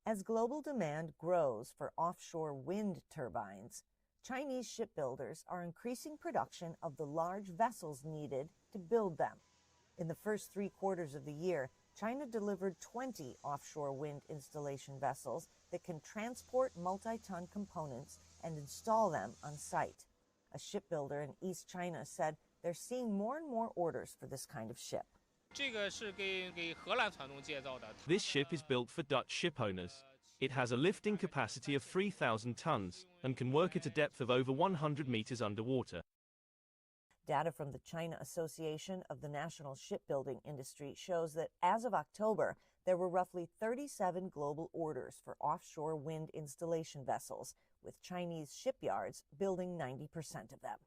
As global demand grows for offshore wind turbines, Chinese shipbuilders are increasing production of the large vessels needed to build them. In the first 3 quarters of the year, China delivered 20 offshore wind installation vessels that can transport multi-ton components and install them on site. A shipbuilder in East China said they're seeing more and more orders for this kind of ship. This ship is built for Dutch ship owners. It has a lifting capacity of 3,000 tons and can work at a depth of over 100 meters underwater. Data from the China Association of the National Shipbuilding Industry shows that as of October, there were roughly 37 global orders for offshore wind installation vessels, with Chinese shipyards building 90% of them.